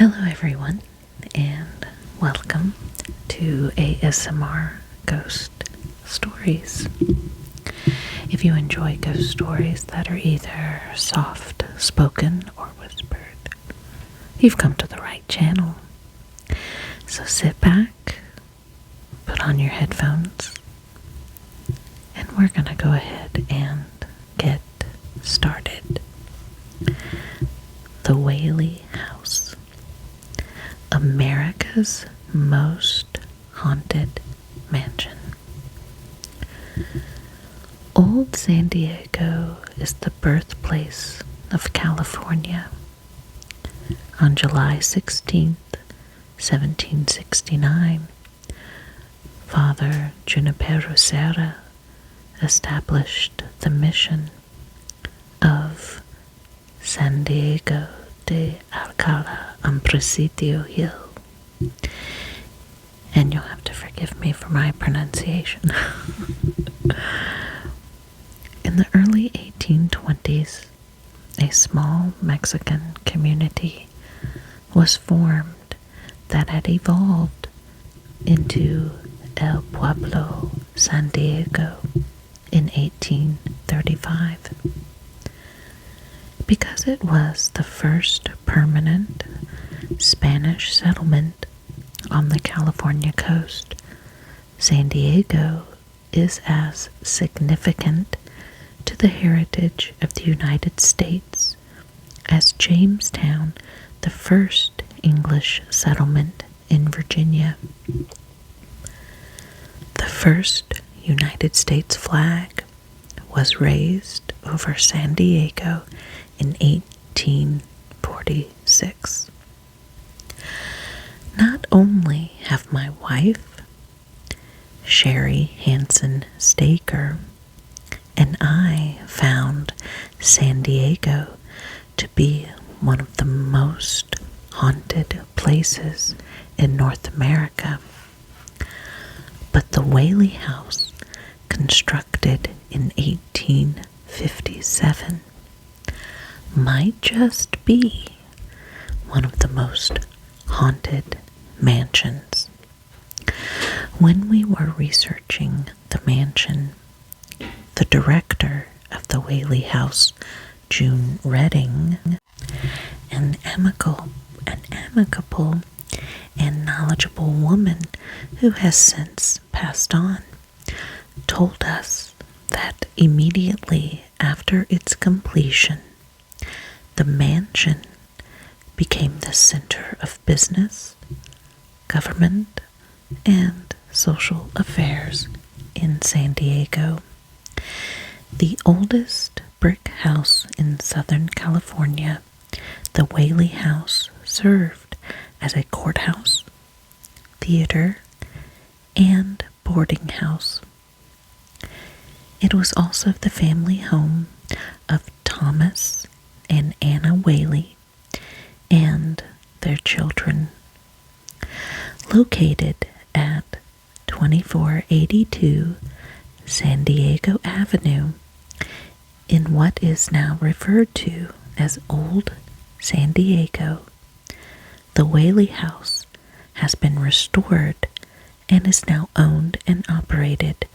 Hello everyone, and welcome to ASMR Ghost Stories. If you enjoy ghost stories that are either soft-spoken or whispered, you've come to the right channel. So sit back, put on your headphones, and we're gonna go ahead and get started. The Whaley House. America's most haunted mansion. Old San Diego is the birthplace of California. On July 16th, 1769, Father Junipero Serra established the mission of San Diego de Alcala on Presidio Hill. And you'll have to forgive me for my pronunciation. In the early 1820s, a small Mexican community was formed that had evolved into El Pueblo San Diego in 1835. Because it was the first permanent Spanish settlement on the California coast, San Diego is as significant to the heritage of the United States as Jamestown, the first English settlement in Virginia. The first United States flag was raised over San Diego in 1846. Not only have my wife, Sherry Hansen Steiger, and I found San Diego to be one of the most haunted places in North America, but the Whaley House, constructed in 1857, might just be one of the most haunted mansions. When we were researching the mansion, the director of the Whaley House, June Redding, an amicable and knowledgeable woman who has since passed on, told us that immediately after its completion, the mansion became the center of business, government, and social affairs in San Diego. The oldest brick house in Southern California, the Whaley House served as a courthouse, theater, and boarding house. It was also the family home of Thomas and Anna Whaley and their children. Located at 2482 San Diego Avenue in what is now referred to as Old San Diego, the Whaley House has been restored and is now owned and operated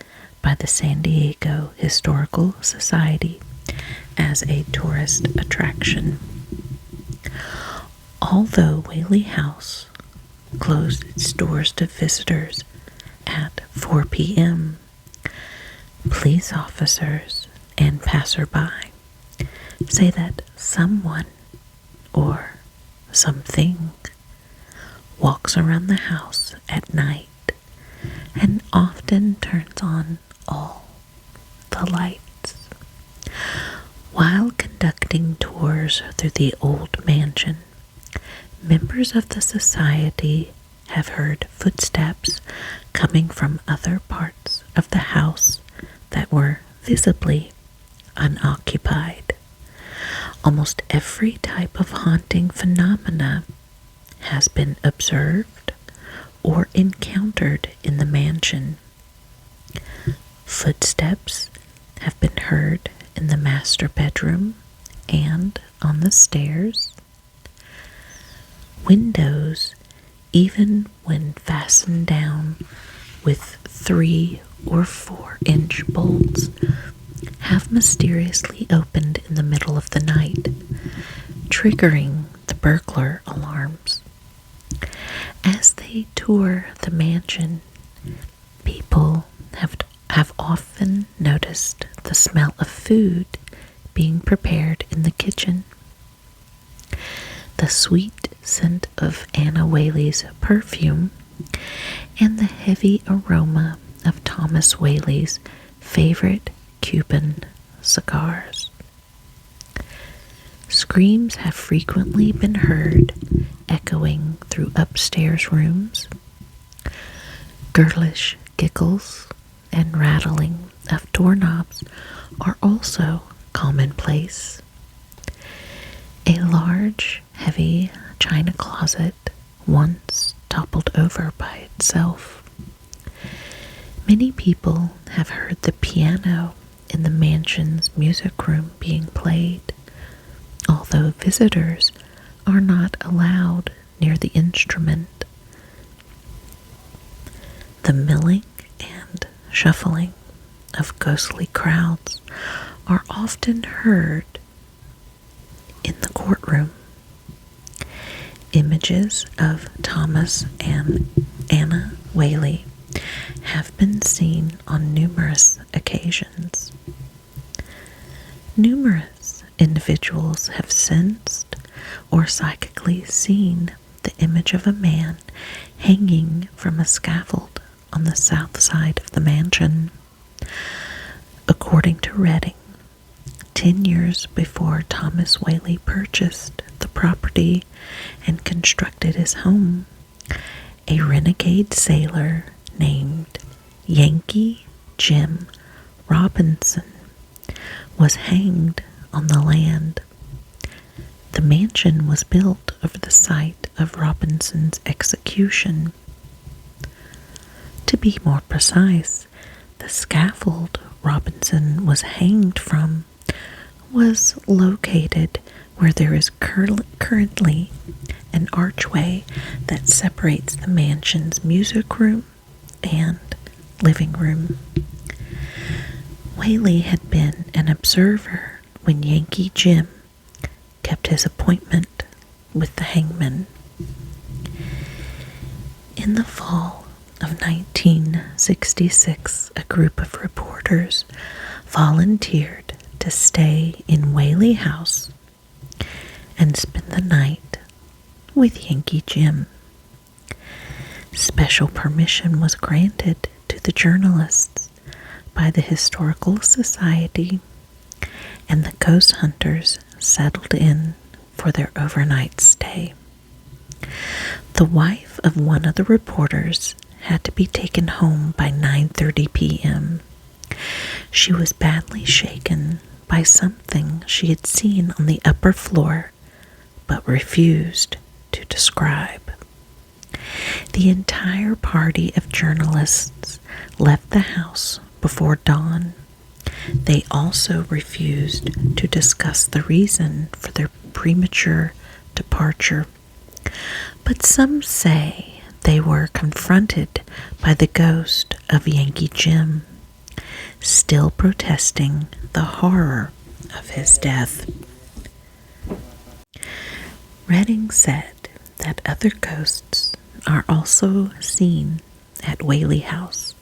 by the San Diego Historical Society as a tourist attraction. Although Whaley House closed its doors to visitors at 4 p.m., police officers and passerby say that someone or something walks around the house at night and often turns on all the lights. While conducting tours through the old mansion, members of the society have heard footsteps coming from other parts of the house that were visibly unoccupied. Almost every type of haunting phenomena has been observed or encountered in the mansion. Footsteps have been heard in the master bedroom and on the stairs. Windows, even when fastened down with 3 or 4-inch bolts, have mysteriously opened in the middle of the night, triggering the burglar alarms. As they tour the mansion, people have often noticed the smell of food being prepared in the kitchen. The sweet scent of Anna Whaley's perfume and the heavy aroma of Thomas Whaley's favorite Cuban cigars. Screams have frequently been heard echoing through upstairs rooms. Girlish giggles and rattling of doorknobs are also commonplace. A large, heavy china closet once toppled over by itself. Many people have heard the piano in the mansion's music room being played, although visitors are not allowed near the instrument. The milling and shuffling of ghostly crowds are often heard in the courtroom. Images of Thomas and Anna Whaley have been seen on numerous occasions. Numerous individuals have sensed or psychically seen the image of a man hanging from a scaffold on the south side of the mansion. According to Redding, 10 years before Thomas Whaley purchased the property and constructed his home, a renegade sailor named Yankee Jim Robinson was hanged on the land. The mansion was built over the site of Robinson's execution. To be more precise, the scaffold Robinson was hanged from was located where there is currently an archway that separates the mansion's music room and living room. Whaley had been an observer when Yankee Jim kept his appointment with the hangman. In the fall of 1966, a group of reporters volunteered to stay in Whaley House and spend the night with Yankee Jim. Special permission was granted to the journalists by the Historical Society, and the ghost hunters settled in for their overnight stay. The wife of one of the reporters had to be taken home by 9:30 p.m. She was badly shaken by something she had seen on the upper floor, but refused to describe. The entire party of journalists left the house before dawn. They also refused to discuss the reason for their premature departure, but some say they were confronted by the ghost of Yankee Jim, still protesting the horror of his death. Redding said that other ghosts are also seen at Whaley House,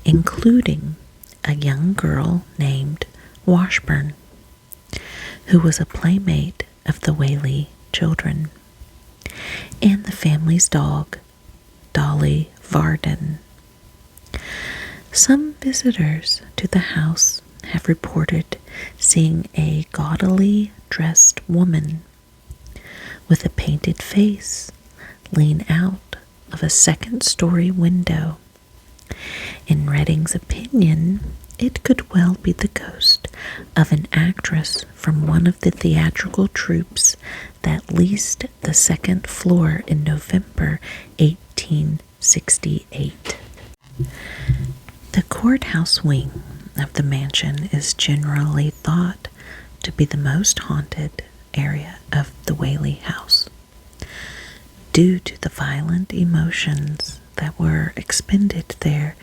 including a young girl named Washburn, who was a playmate of the Whaley children, and the family's dog, Dolly Varden. Some visitors to the house have reported seeing a gaudily dressed woman with a painted face lean out of a second-story window. In Redding's opinion, it could well be the ghost of an actress from one of the theatrical troupes that leased the second floor in November 1868. The courthouse wing of the mansion is generally thought to be the most haunted area of the Whaley house. due to the violent emotions that were expended there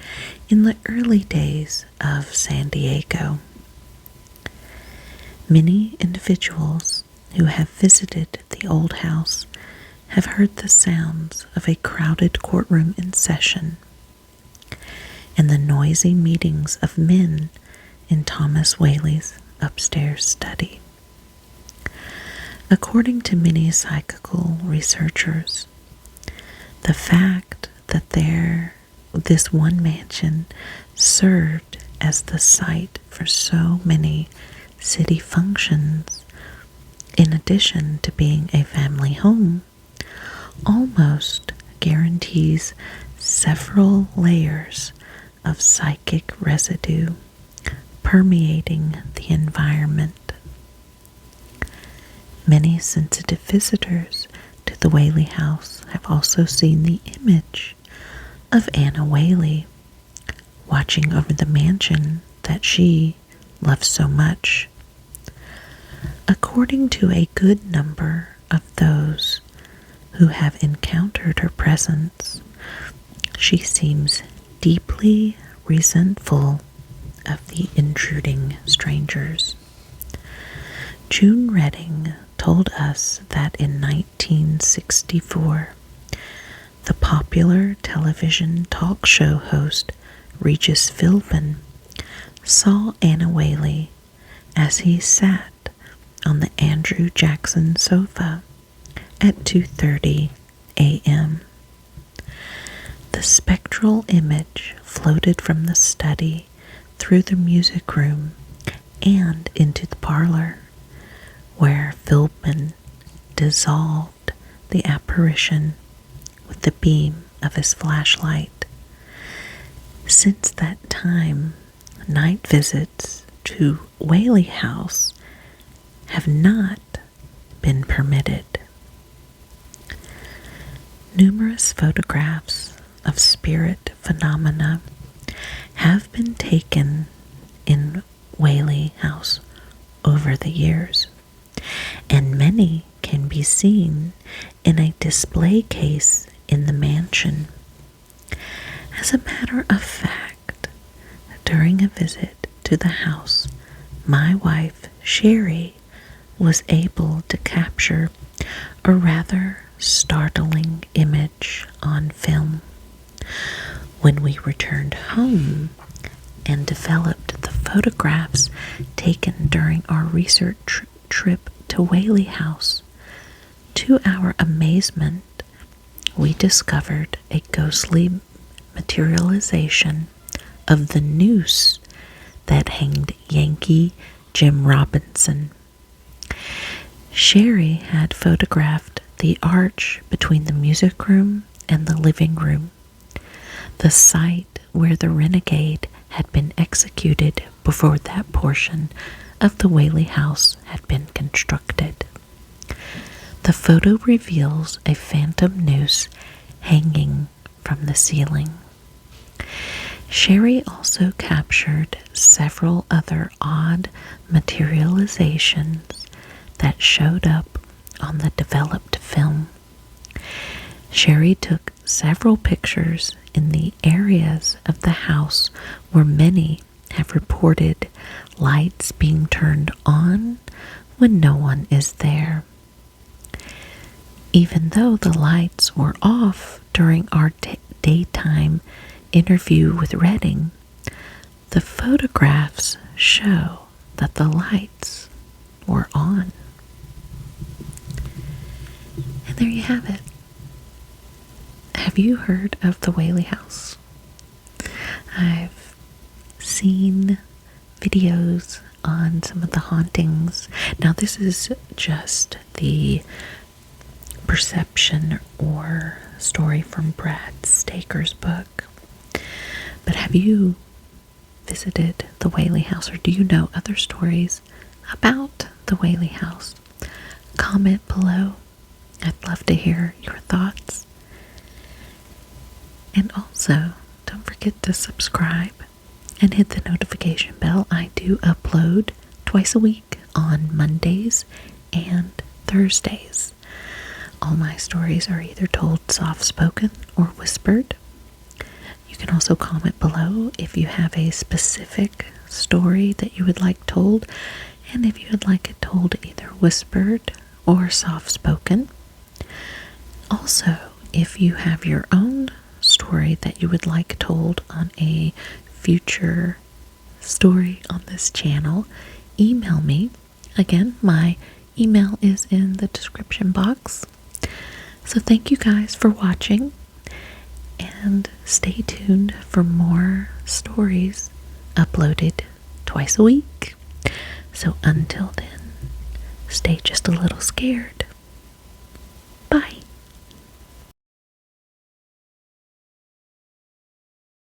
in the early days of San Diego. Many individuals who have visited the old house have heard the sounds of a crowded courtroom in session and the noisy meetings of men in Thomas Whaley's upstairs study. According to many psychical researchers, the fact that this one mansion served as the site for so many city functions, in addition to being a family home, almost guarantees several layers of psychic residue permeating the environment. Many sensitive visitors to the Whaley house have also seen the image of Anna Whaley watching over the mansion that she loved so much. According to a good number of those who have encountered her presence, she seems deeply resentful of the intruding strangers. June Redding told us that in 1964, the popular television talk show host Regis Philbin saw Anna Whaley as he sat on the Andrew Jackson sofa at 2:30 a.m. The spectral image floated from the study through the music room and into the parlor, where Philbin dissolved the apparition with the beam of his flashlight. Since that time, night visits to Whaley House have not been permitted. Numerous photographs of spirit phenomena have been taken in Whaley House over the years, and many can be seen in a display case in the mansion. As a matter of fact, during a visit to the house, my wife, Sherry, was able to capture a rather startling image on film. When we returned home and developed the photographs taken during our research trip to Whaley House, to our amazement, we discovered a ghostly materialization of the noose that hanged Yankee Jim Robinson. Sherry had photographed the arch between the music room and the living room, the site where the renegade had been executed before that portion of the Whaley house had been constructed. The photo reveals a phantom noose hanging from the ceiling. Sherry also captured several other odd materializations that showed up on the developed film. Sherry took several pictures in the areas of the house where many have reported lights being turned on when no one is there. Even though the lights were off during our daytime interview with Redding, the photographs show that the lights were on. And there you have it. Have you heard of the Whaley house? I've seen videos on some of the hauntings. Now, this is just the perception or story from Brad Steiger's book. But have you visited the Whaley house, or do you know other stories about the Whaley house? Comment below. I'd love to hear your thoughts. And also, don't forget to subscribe and hit the notification bell. I do upload twice a week on Mondays and Thursdays. All my stories are either told soft-spoken or whispered. You can also comment below if you have a specific story that you would like told, and if you would like it told either whispered or soft-spoken. Also, if you have your own story that you would like told on a future story on this channel, email me. Again, my email is in the description box. So thank you guys for watching, and stay tuned for more stories uploaded twice a week. So until then, stay just a little scared.